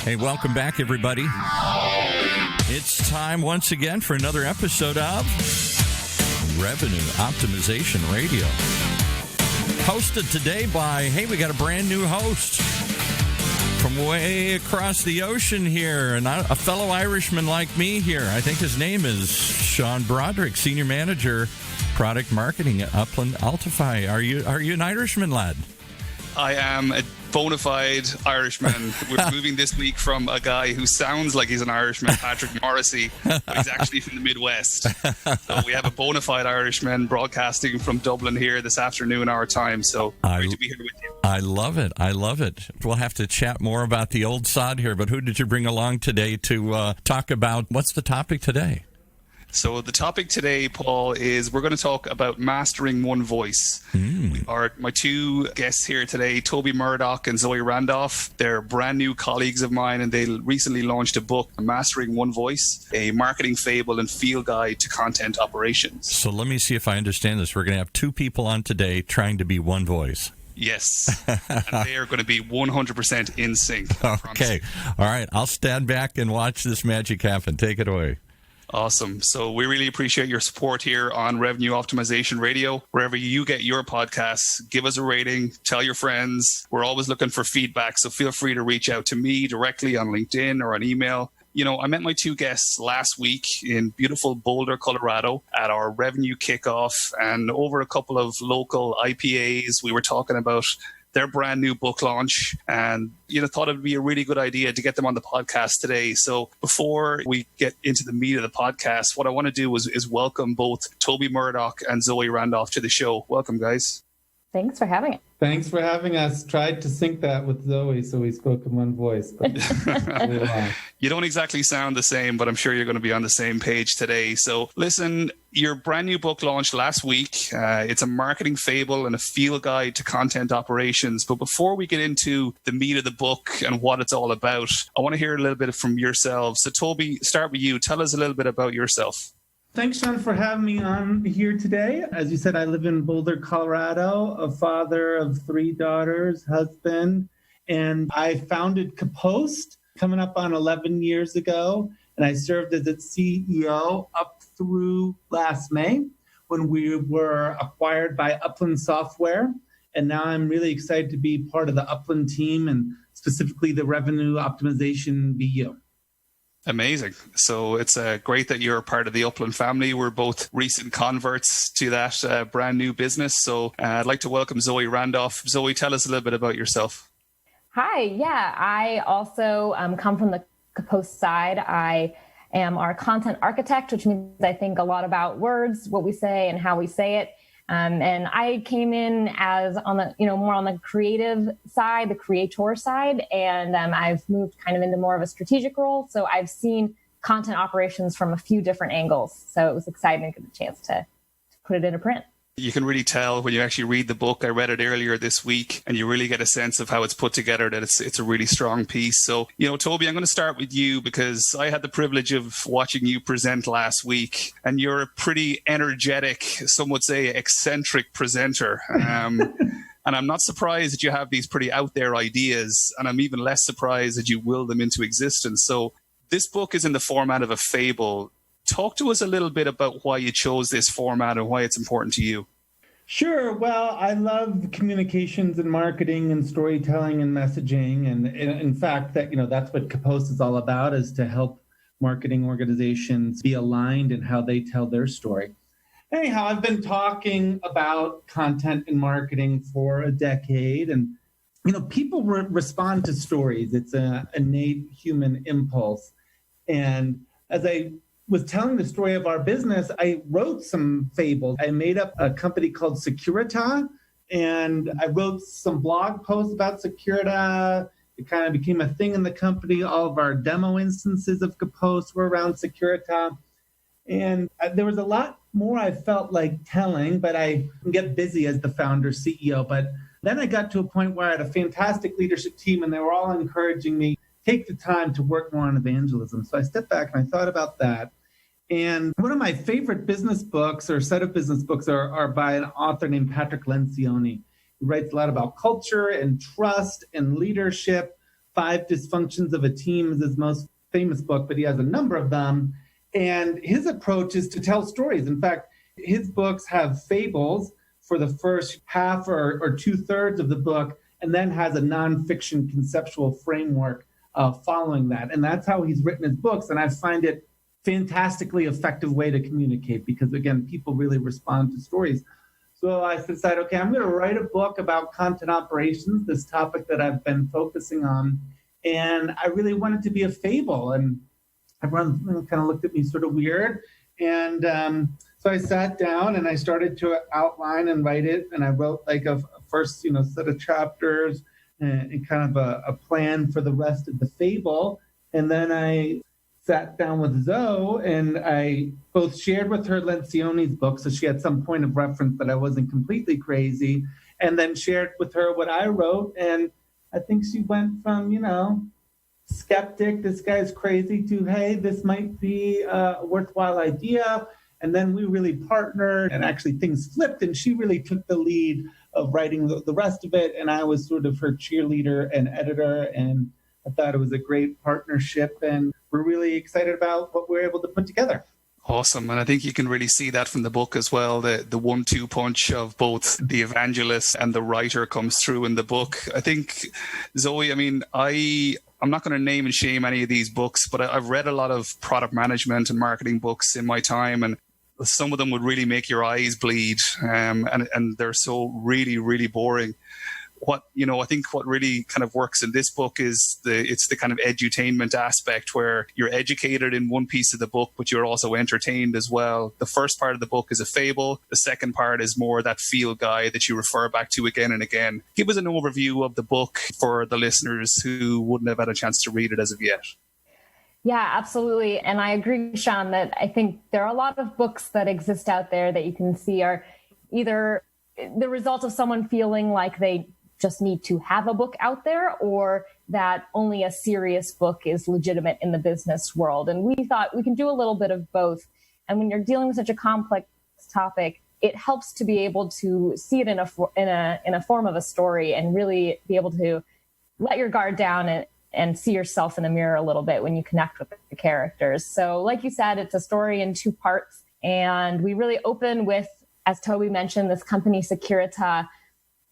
Hey, welcome back, everybody. It's time once again for another episode of Revenue Optimization Radio. Hosted today by, we got a brand new host from way across the ocean here, and a fellow Irishman like me here. I think his name is Sean Broderick, Senior Manager, Product Marketing at Upland Software. Are you an Irishman, lad? I am a bona fide Irishman. We're moving this week from a guy who sounds like he's an Irishman, Patrick Morrissey, but he's actually from the Midwest. So we have a bona fide Irishman broadcasting from Dublin here this afternoon, our time. So great to be here with you. I love it. I love it. We'll have to chat more about the old sod here, but who did you bring along today to talk about? What's the topic today? So the topic today, Paul, is we're going to talk about mastering one voice. My two guests here today, Toby Murdock and Zoe Randolph. They're brand new colleagues of mine, and they recently launched a book, Mastering One Voice, a marketing fable and field guide to content operations. So let me see if I understand this. We're going to have two people on today trying to be one voice. Yes, and they are going to be 100% in sync. Okay, all right. I'll stand back and watch this magic happen. Take it away. Awesome. So we really appreciate your support here on Revenue Optimization Radio. Wherever you get your podcasts, give us a rating, tell your friends. We're always looking for feedback, so feel free to reach out to me directly on LinkedIn or on email. You know, I met my two guests last week in beautiful Boulder, Colorado at our revenue kickoff, and over a couple of local IPAs, we were talking about their brand new book launch, and thought it would be a really good idea to get them on the podcast today. So before we get into the meat of the podcast, what I want to do is welcome both Toby Murdock and Zoe Randolph to the show. Welcome, guys. Thanks for having it. Thanks for having us. Tried to sync that with Zoe, so we spoke in one voice. But you don't exactly sound the same, but I'm sure you're going to be on the same page today. So listen, your brand new book launched last week. It's a marketing fable and a field guide to content operations. But before we get into the meat of the book and what it's all about, I want to hear a little bit from yourselves. So Toby, start with you. Tell us a little bit about yourself. Thanks, Sean, for having me on here today. As you said, I live in Boulder, Colorado, a father of 3 daughters, husband, and I founded Kapost coming up on 11 years ago, and I served as its CEO up through last May when we were acquired by Upland Software, and now I'm really excited to be part of the Upland team and specifically the Revenue Optimization BU. Amazing. So it's great that you're a part of the Upland family. We're both recent converts to that brand new business. So I'd like to welcome Zoe Randolph. Zoe, tell us a little bit about yourself. Hi. Yeah, I also come from the Kapost side. I am our content architect, which means I think a lot about words, what we say and how we say it. And I came in as on the, more on the creative side, the creator side, and I've moved kind of into more of a strategic role. So I've seen content operations from a few different angles. So it was exciting to get the chance to put it into print. You can really tell when you actually read the book. I read it earlier this week, and you really get a sense of how it's put together, that it's a really strong piece. So, Toby, I'm going to start with you because I had the privilege of watching you present last week, and you're a pretty energetic, some would say eccentric presenter. And I'm not surprised that you have these pretty out there ideas, and I'm even less surprised that you will them into existence. So this book is in the format of a fable. Talk to us a little bit about why you chose this format and why it's important to you. Sure. Well, I love communications and marketing and storytelling and messaging. And in fact, that's what Kapost is all about, is to help marketing organizations be aligned in how they tell their story. Anyhow, I've been talking about content and marketing for a decade, and people respond to stories. It's an innate human impulse. And as I was telling the story of our business, I wrote some fables. I made up a company called Securita, and I wrote some blog posts about Securita. It kind of became a thing in the company. All of our demo instances of Kapost were around Securita. And there was a lot more I felt like telling, but I get busy as the founder CEO. But then I got to a point where I had a fantastic leadership team, and they were all encouraging me, take the time to work more on evangelism. So I stepped back and I thought about that. And one of my favorite business books, or set of business books, are by an author named Patrick Morrissey. He writes a lot about culture and trust and leadership, Five Dysfunctions of a Team is his most famous book, but he has a number of them. And his approach is to tell stories. In fact, his books have fables for the first half or two-thirds of the book, and then has a nonfiction conceptual framework following that. And that's how he's written his books. And I find it fantastically effective way to communicate because, again, people really respond to stories. So I decided, okay, I'm going to write a book about content operations, this topic that I've been focusing on. And I really wanted to be a fable. And everyone kind of looked at me sort of weird. And so I sat down and I started to outline and write it. And I wrote like a first, set of chapters and kind of a plan for the rest of the fable. And then I sat down with Zoe and I both shared with her Lencioni's book, so she had some point of reference that I wasn't completely crazy, and then shared with her what I wrote. And I think she went from, skeptic, this guy's crazy, to, hey, this might be a worthwhile idea. And then we really partnered and actually things flipped and she really took the lead of writing the rest of it. And I was sort of her cheerleader and editor. And I thought it was a great partnership and we're really excited about what we're able to put together. Awesome. And I think you can really see that from the book as well. The 1-2 punch of both the evangelist and the writer comes through in the book. I think, Zoe, I'm not going to name and shame any of these books, but I've read a lot of product management and marketing books in my time, and some of them would really make your eyes bleed, and they're so really, really boring. I think what really kind of works in this book is it's the kind of edutainment aspect where you're educated in one piece of the book, but you're also entertained as well. The first part of the book is a fable. The second part is more that feel guide that you refer back to again and again. Give us an overview of the book for the listeners who wouldn't have had a chance to read it as of yet. Yeah, absolutely. And I agree, Sean, that I think there are a lot of books that exist out there that you can see are either the result of someone feeling like they just need to have a book out there, or that only a serious book is legitimate in the business world. And we thought we can do a little bit of both. And when you're dealing with such a complex topic, it helps to be able to see it in a form of a story and really be able to let your guard down and see yourself in the mirror a little bit when you connect with the characters. So like you said, it's a story in 2 parts. And we really open with, as Toby mentioned, this company Securita,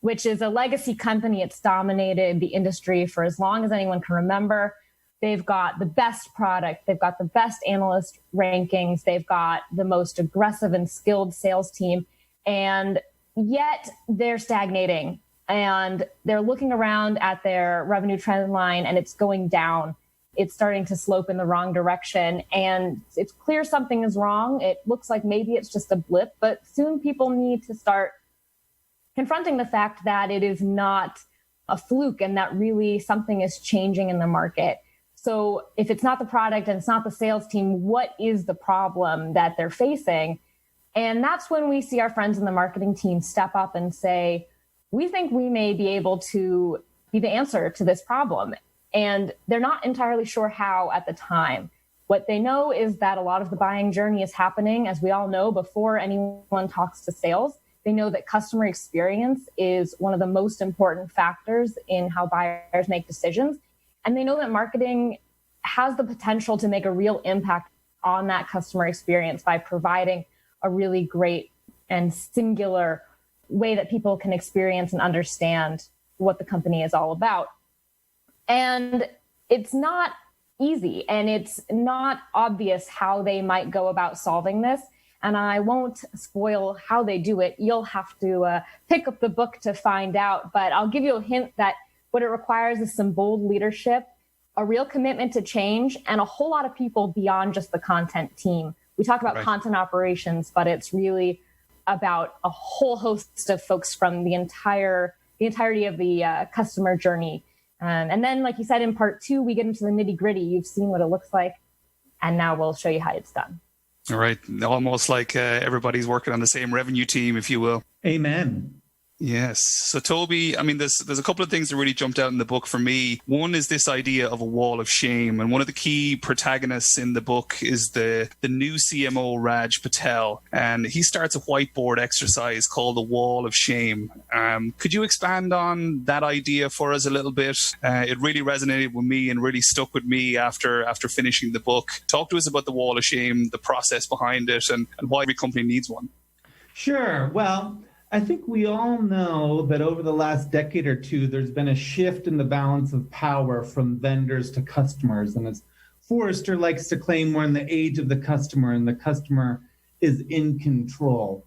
which is a legacy company. It's dominated the industry for as long as anyone can remember. They've got the best product. They've got the best analyst rankings. They've got the most aggressive and skilled sales team. And yet they're stagnating. And they're looking around at their revenue trend line and it's going down. It's starting to slope in the wrong direction. And it's clear something is wrong. It looks like maybe it's just a blip, but soon people need to start confronting the fact that it is not a fluke and that really something is changing in the market. So if it's not the product and it's not the sales team, what is the problem that they're facing? And that's when we see our friends in the marketing team step up and say, we think we may be able to be the answer to this problem. And they're not entirely sure how at the time. What they know is that a lot of the buying journey is happening, as we all know, before anyone talks to sales. They know that customer experience is one of the most important factors in how buyers make decisions. And they know that marketing has the potential to make a real impact on that customer experience by providing a really great and singular way that people can experience and understand what the company is all about. And it's not easy and it's not obvious how they might go about solving this. And I won't spoil how they do it. You'll have to pick up the book to find out. But I'll give you a hint that what it requires is some bold leadership, a real commitment to change, and a whole lot of people beyond just the content team. We talk about content operations, but it's really about a whole host of folks from the entirety of the customer journey. And then, like you said, in part 2, we get into the nitty gritty. You've seen what it looks like, and now we'll show you how it's done. All right. Almost like everybody's working on the same revenue team, if you will. Amen. Yes. So Toby, I mean, there's a couple of things that really jumped out in the book for me. One is this idea of a wall of shame. And one of the key protagonists in the book is the new CMO, Raj Patel. And he starts a whiteboard exercise called the wall of shame. Could you expand on that idea for us a little bit? It really resonated with me and really stuck with me after finishing the book. Talk to us about the wall of shame, the process behind it, and why every company needs one. Sure. Well, I think we all know that over the last decade or two, there's been a shift in the balance of power from vendors to customers. And as Forrester likes to claim, we're in the age of the customer, and the customer is in control.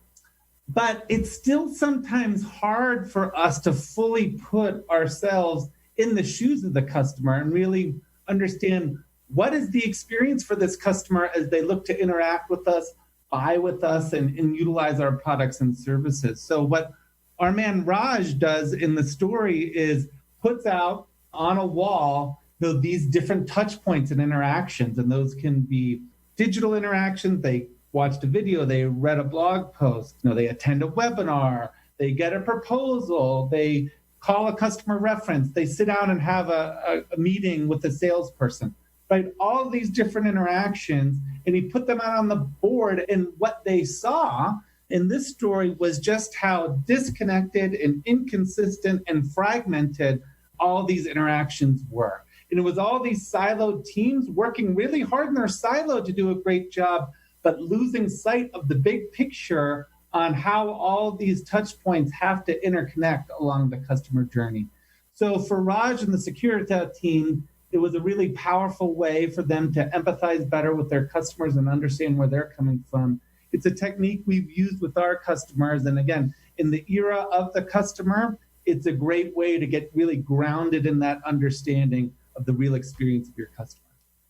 But it's still sometimes hard for us to fully put ourselves in the shoes of the customer and really understand what is the experience for this customer as they look to interact with us, buy with us, and utilize our products and services. So what our man Raj does in the story is puts out on a wall these different touch points and interactions. And those can be digital interactions. They watched a video, they read a blog post, they attend a webinar, they get a proposal, they call a customer reference, they sit down and have a meeting with a salesperson. Right, all of these different interactions, and he put them out on the board, and what they saw in this story was just how disconnected and inconsistent and fragmented all these interactions were. And it was all these siloed teams working really hard in their silo to do a great job, but losing sight of the big picture on how all these touch points have to interconnect along the customer journey. So for Raj and the Securita team, it was a really powerful way for them to empathize better with their customers and understand where they're coming from. It's a technique we've used with our customers. And again, in the era of the customer, it's a great way to get really grounded in that understanding of the real experience of your customer.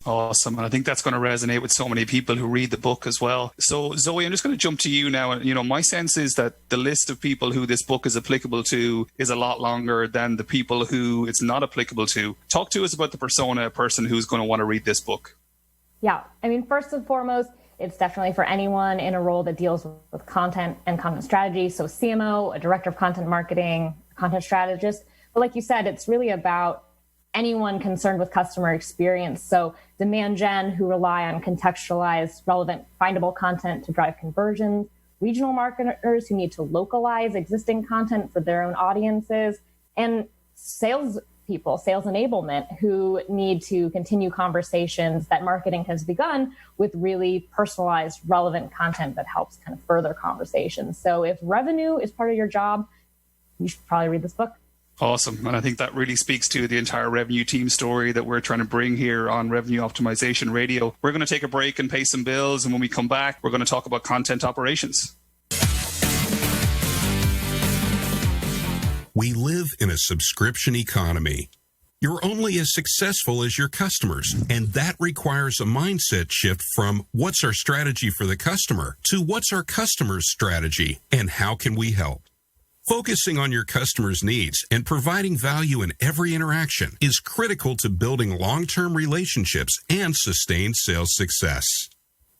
Awesome. And I think that's going to resonate with so many people who read the book as well. So Zoe, I'm just going to jump to you now. And, my sense is that the list of people who this book is applicable to is a lot longer than the people who it's not applicable to. Talk to us about the person who's going to want to read this book. Yeah. I mean, first and foremost, it's definitely for anyone in a role that deals with content and content strategy. So CMO, a director of content marketing, content strategist. But like you said, it's really about anyone concerned with customer experience. So demand gen who rely on contextualized, relevant, findable content to drive conversions, regional marketers who need to localize existing content for their own audiences, and sales people, sales enablement, who need to continue conversations that marketing has begun with really personalized, relevant content that helps kind of further conversations. So if revenue is part of your job, you should probably read this book. Awesome. And I think that really speaks to the entire revenue team story that we're trying to bring here on Revenue Optimization Radio. We're going to take a break and pay some bills. And when we come back, we're going to talk about content operations. We live in a subscription economy. You're only as successful as your customers, and that requires a mindset shift from what's our strategy for the customer to what's our customer's strategy and how can we help. Focusing on your customers' needs and providing value in every interaction is critical to building long-term relationships and sustained sales success.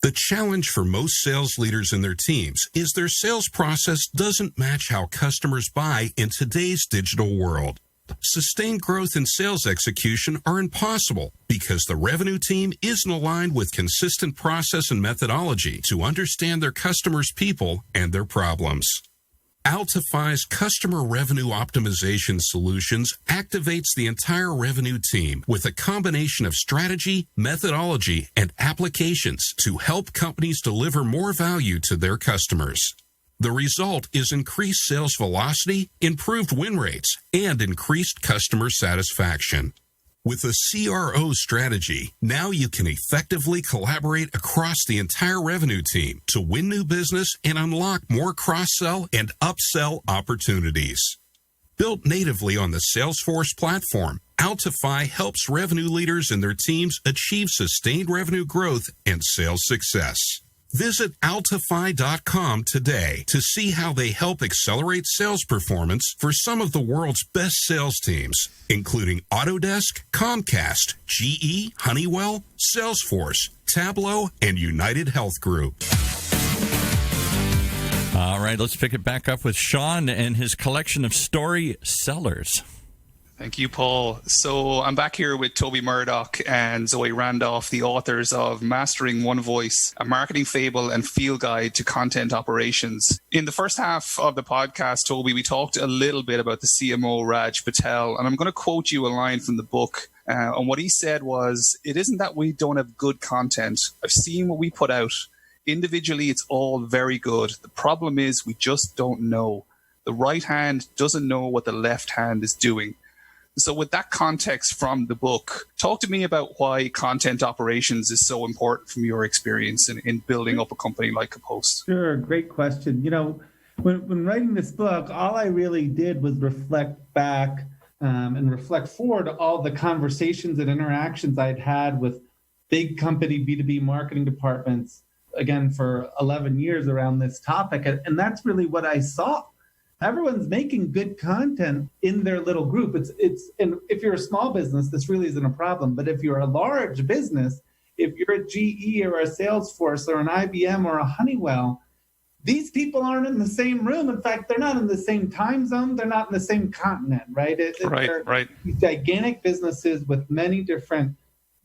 The challenge for most sales leaders and their teams is their sales process doesn't match how customers buy in today's digital world. Sustained growth and sales execution are impossible because the revenue team isn't aligned with consistent process and methodology to understand their customers' people and their problems. Altify's customer revenue optimization solutions activates the entire revenue team with a combination of strategy, methodology, and applications to help companies deliver more value to their customers. The result is increased sales velocity, improved win rates, and increased customer satisfaction. With a CRO strategy, now you can effectively collaborate across the entire revenue team to win new business and unlock more cross-sell and upsell opportunities. Built natively on the Salesforce platform, Altify helps revenue leaders and their teams achieve sustained revenue growth and sales success. Visit altify.com today to see how they help accelerate sales performance for some of the world's best sales teams, including Autodesk, Comcast, GE, Honeywell, Salesforce, Tableau, and United Health Group. All right, let's pick it back up with Sean and his collection of story sellers. Thank you, Paul. So I'm back here with Toby Murdock and Zoe Randolph, the authors of Mastering One Voice, a marketing fable and field guide to content operations. In the first half of the podcast, Toby, we talked a little bit about the CMO, Raj Patel, and I'm going to quote you a line from the book. And what he said was, "It isn't that we don't have good content. I've seen what we put out. Individually, it's all very good. The problem is we just don't know. The right hand doesn't know what the left hand is doing." So with that context from the book, talk to me about why content operations is so important from your experience in building up a company like Kapost. Sure, great question. When writing this book, all I really did was reflect back and reflect forward to all the conversations and interactions I'd had with big company B2B marketing departments, again, for 11 years around this topic. And that's really what I saw. Everyone's making good content in their little group. And if you're a small business, this really isn't a problem. But if you're a large business, if you're a GE or a Salesforce or an IBM or a Honeywell, these people aren't in the same room. In fact, they're not in the same time zone. They're not in the same continent, right? Right. These gigantic businesses with many different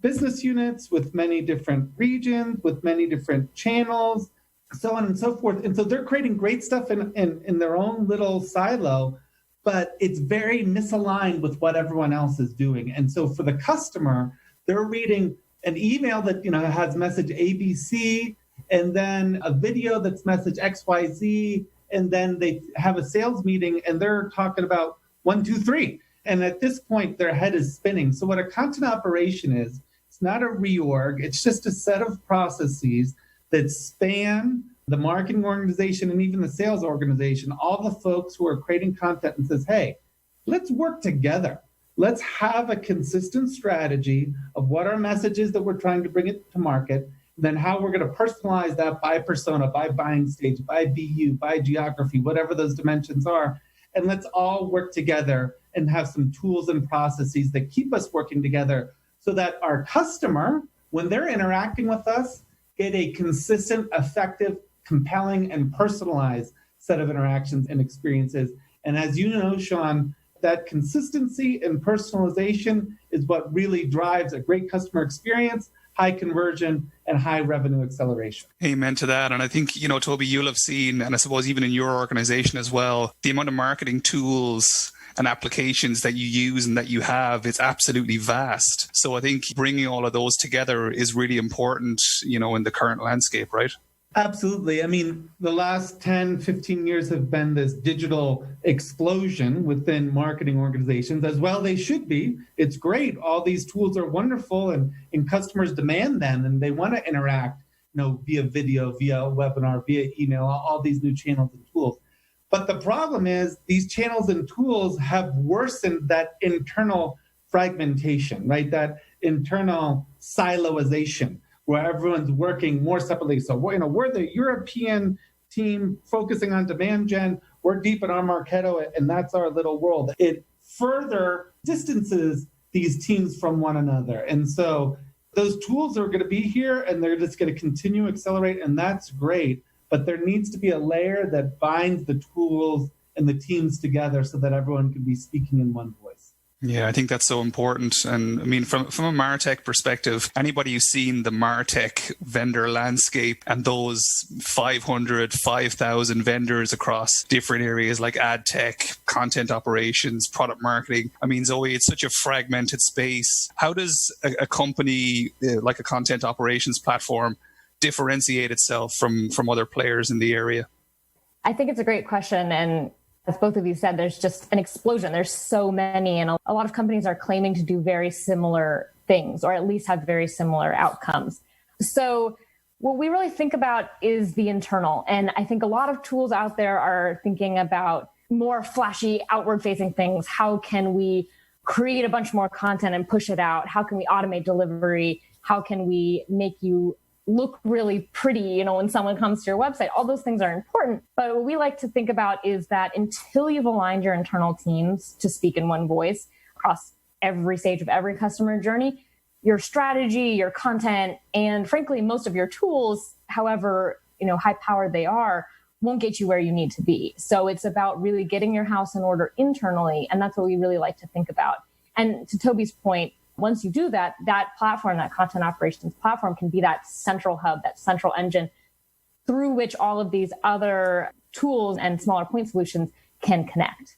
business units, with many different regions, with many different channels, so on and so forth. And so they're creating great stuff in their own little silo, but it's very misaligned with what everyone else is doing. And so for the customer, they're reading an email that has message ABC, and then a video that's message XYZ, and then they have a sales meeting and they're talking about 1, 2, 3. And at this point, their head is spinning. So what a content operation is, it's not a reorg. It's just a set of processes that span the marketing organization and even the sales organization, all the folks who are creating content, and says, hey, let's work together. Let's have a consistent strategy of what our message is that we're trying to bring it to market, then how we're going to personalize that by persona, by buying stage, by BU, by geography, whatever those dimensions are. And let's all work together and have some tools and processes that keep us working together so that our customer, when they're interacting with us, get a consistent, effective, compelling, and personalized set of interactions and experiences. And as you know, Sean, that consistency and personalization is what really drives a great customer experience, high conversion, and high revenue acceleration. Amen to that. And I think, Toby, you'll have seen, and I suppose even in your organization as well, the amount of marketing tools and applications that you use and that you have, it's absolutely vast. So I think bringing all of those together is really important, in the current landscape, right? Absolutely. I mean, the last 10, 15 years have been this digital explosion within marketing organizations, as well they should be. It's great. All these tools are wonderful, and customers demand them, and they want to interact, via video, via webinar, via email, all these new channels and tools. But the problem is these channels and tools have worsened that internal fragmentation, right? That internal siloization where everyone's working more separately. So we're the European team focusing on demand gen. We're deep in our Marketo, and that's our little world. It further distances these teams from one another. And so those tools are going to be here, and they're just going to continue to accelerate, and that's great. But there needs to be a layer that binds the tools and the teams together so that everyone can be speaking in one voice. Yeah, I think that's so important. And I mean, from a MarTech perspective, anybody who's seen the MarTech vendor landscape and those 500, 5,000 vendors across different areas like ad tech, content operations, product marketing. I mean, Zoe, it's such a fragmented space. How does a company like a content operations platform differentiate itself from other players in the area? I think it's a great question. And as both of you said, there's just an explosion. There's so many, and a lot of companies are claiming to do very similar things, or at least have very similar outcomes. So what we really think about is the internal. And I think a lot of tools out there are thinking about more flashy, outward-facing things. How can we create a bunch more content and push it out? How can we automate delivery? How can we make you look really pretty, when someone comes to your website? All those things are important. But what we like to think about is that until you've aligned your internal teams to speak in one voice across every stage of every customer journey, your strategy, your content, and frankly, most of your tools, however, high powered they are, won't get you where you need to be. So it's about really getting your house in order internally. And that's what we really like to think about. And to Toby's point, once you do that, that platform, that content operations platform can be that central hub, that central engine through which all of these other tools and smaller point solutions can connect.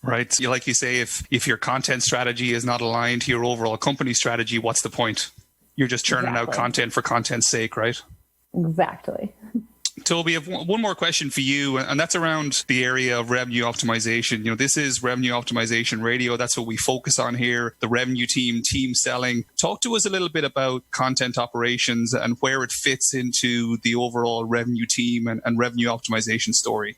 Right. Like you say, if your content strategy is not aligned to your overall company strategy, what's the point? You're just churning out content for content's sake, right? Exactly. Toby, I have one more question for you, and that's around the area of revenue optimization. You know, this is Revenue Optimization Radio. That's what we focus on here, the revenue team selling. Talk to us a little bit about content operations and where it fits into the overall revenue team and revenue optimization story.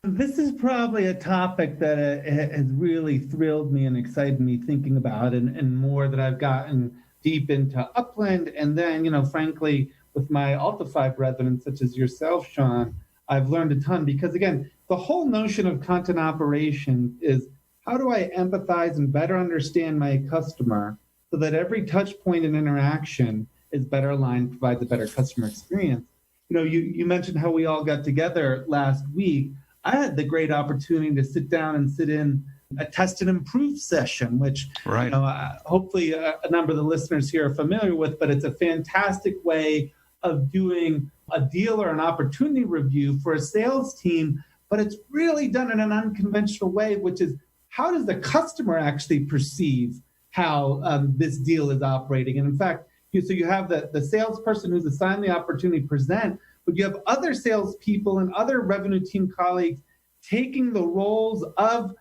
This is probably a topic that has really thrilled me and excited me thinking about, and more that I've gotten deep into Upland. And then, frankly, with my Altify brethren, such as yourself, Sean, I've learned a ton because, again, the whole notion of content operation is how do I empathize and better understand my customer so that every touch point and interaction is better aligned, provides a better customer experience. You mentioned how we all got together last week. I had the great opportunity to sit down and sit in a test and improve session, which hopefully a number of the listeners here are familiar with, but it's a fantastic way of doing a deal or an opportunity review for a sales team, but it's really done in an unconventional way, which is how does the customer actually perceive how this deal is operating? And in fact, so you have the salesperson who's assigned the opportunity to present, but you have other salespeople and other revenue team colleagues taking the roles of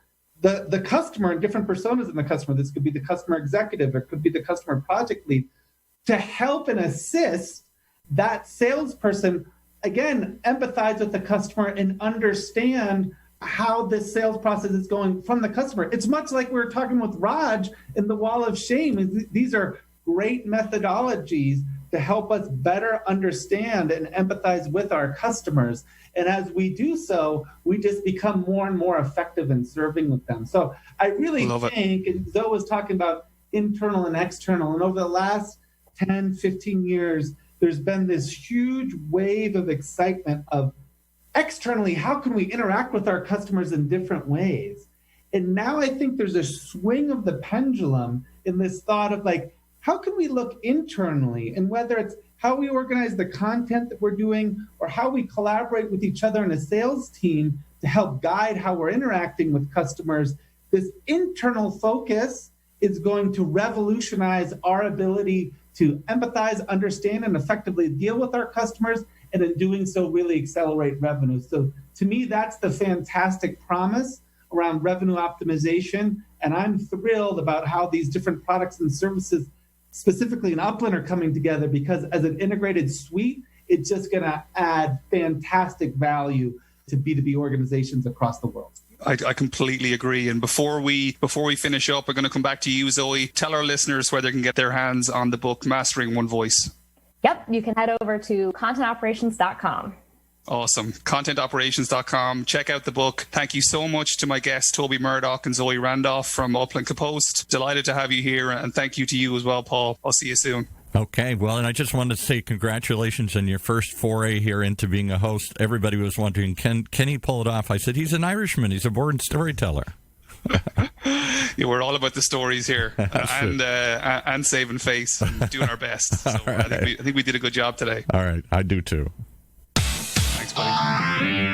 the customer and different personas in the customer. This could be the customer executive, it could be the customer project lead, to help and assist that salesperson, again, empathize with the customer and understand how this sales process is going from the customer. It's much like we were talking with Raj in the Wall of Shame. These are great methodologies to help us better understand and empathize with our customers. And as we do so, we just become more and more effective in serving with them. So I really think, and Zoe was talking about internal and external, and over the last 10, 15 years, there's been this huge wave of excitement of externally, how can we interact with our customers in different ways? And now I think there's a swing of the pendulum in this thought of like, how can we look internally? And whether it's how we organize the content that we're doing or how we collaborate with each other in a sales team to help guide how we're interacting with customers, this internal focus is going to revolutionize our ability to empathize, understand, and effectively deal with our customers, and in doing so, really accelerate revenue. So to me, that's the fantastic promise around revenue optimization. And I'm thrilled about how these different products and services, specifically in Upland, are coming together, because as an integrated suite, it's just going to add fantastic value to B2B organizations across the world. I completely agree. And before we finish up, we're going to come back to you, Zoe. Tell our listeners where they can get their hands on the book, Mastering One Voice. Yep. You can head over to contentoperations.com. Awesome. Contentoperations.com. Check out the book. Thank you so much to my guests, Toby Murdock and Zoe Randolph from Upland Software. Delighted to have you here. And thank you to you as well, Paul. I'll see you soon. Okay, well, and I just wanted to say congratulations on your first foray here into being a host. Everybody was wondering, can he pull it off? I said, he's an Irishman. He's a born storyteller. Yeah, we're all about the stories here and saving face and doing our best. So right. I think we did a good job today. All right, I do too. Thanks, buddy.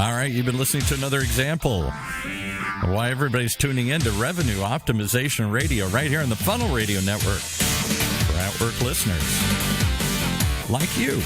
All right, you've been listening to another example of why everybody's tuning in to Revenue Optimization Radio right here on the Funnel Radio Network for Outwork listeners like you.